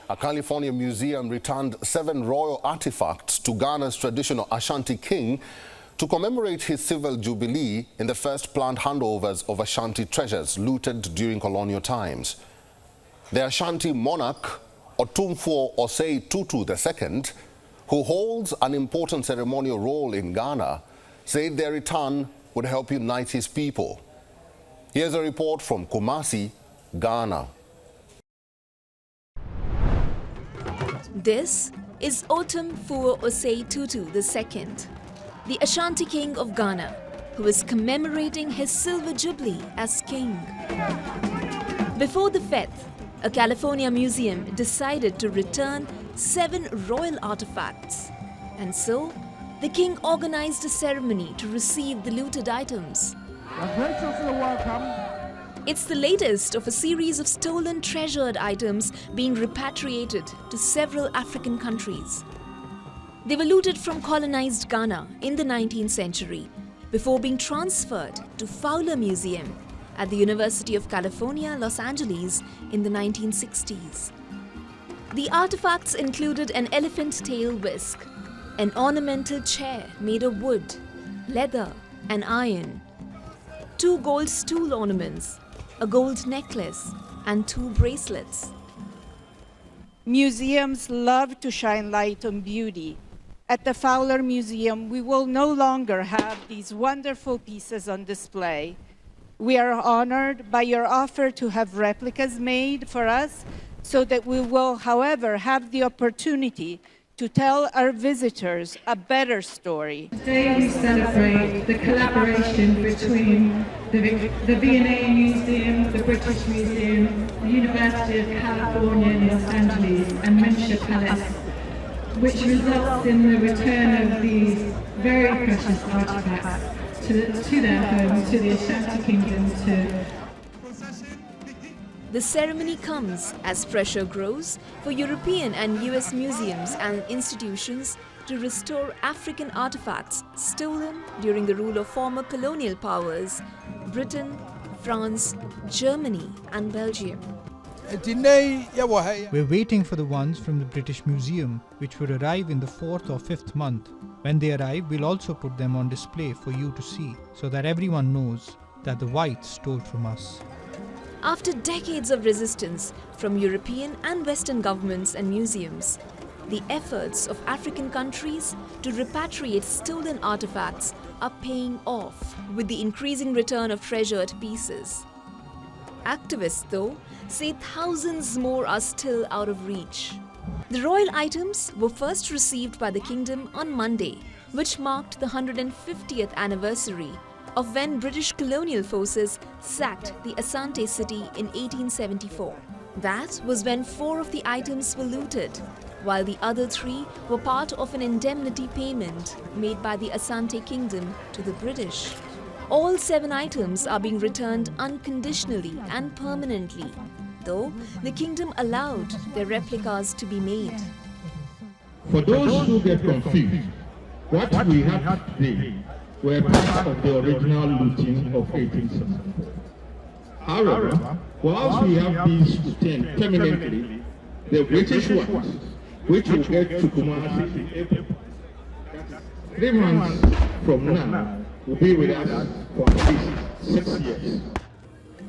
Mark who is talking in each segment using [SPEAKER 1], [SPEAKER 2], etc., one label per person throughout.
[SPEAKER 1] A California museum returned 7 royal artifacts to Ghana's traditional Ashanti king to commemorate his civil jubilee in the first planned handovers of Ashanti treasures looted during colonial times. The Ashanti monarch, Otumfuo Osei Tutu II, who holds an important ceremonial role in Ghana, said their return would help unite his people. Here's a report from Kumasi, Ghana.
[SPEAKER 2] This is Otumfuo Osei Tutu II, the Ashanti king of Ghana, who is commemorating his silver jubilee as king. Before the fete, a California museum decided to return 7 royal artifacts, and so the king organized a ceremony to receive the looted items. It's the latest of a series of stolen treasured items being repatriated to several African countries. They were looted from colonized Ghana in the 19th century before being transferred to Fowler Museum at the University of California, Los Angeles in the 1960s. The artifacts included an elephant tail whisk, an ornamental chair made of wood, leather and iron, 2 gold stool ornaments, a gold necklace and 2 bracelets.
[SPEAKER 3] Museums love to shine light on beauty. At the Fowler Museum, we will no longer have these wonderful pieces on display. We are honored by your offer to have replicas made for us so that we will, however, have the opportunity to tell our visitors a better story.
[SPEAKER 4] Today we celebrate the collaboration between the V&A Museum, the British Museum, the University of California in Los Angeles and Mencha Palace, which results in the return of these very precious artifacts to their home, to the Ashanti Kingdom.
[SPEAKER 2] The ceremony comes as pressure grows for European and US museums and institutions to restore African artifacts stolen during the rule of former colonial powers, Britain, France, Germany and Belgium.
[SPEAKER 5] We're waiting for the ones from the British Museum, which would arrive in the 4th or 5th month. When they arrive, we'll also put them on display for you to see, so that everyone knows that the whites stole from us.
[SPEAKER 2] After decades of resistance from European and Western governments and museums, the efforts of African countries to repatriate stolen artifacts are paying off with the increasing return of treasured pieces. Activists, though, say thousands more are still out of reach. The royal items were first received by the kingdom on Monday, which marked the 150th anniversary of when British colonial forces sacked the Ashanti city in 1874. That was when 4 of the items were looted, while the other 3 were part of an indemnity payment made by the Ashanti kingdom to the British. All 7 items are being returned unconditionally and permanently, though the kingdom allowed their replicas to be made.
[SPEAKER 6] For those who get confused, what we have today were part of the original looting of 1874. However, whilst we have these retained permanently, the British ones, which will get to Kumasi in April, 3 months from now, will be with us for at least 6 years.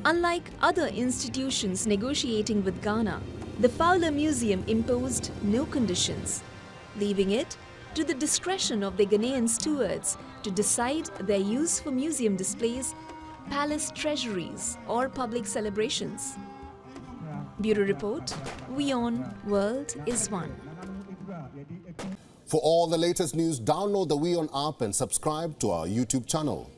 [SPEAKER 2] Unlike other institutions negotiating with Ghana, the Fowler Museum imposed no conditions, leaving it to the discretion of the Ghanaian stewards to decide their use for museum displays, palace treasuries or public celebrations. Bureau Report, WION World is One.
[SPEAKER 1] For all the latest news, download the WION app and subscribe to our YouTube channel.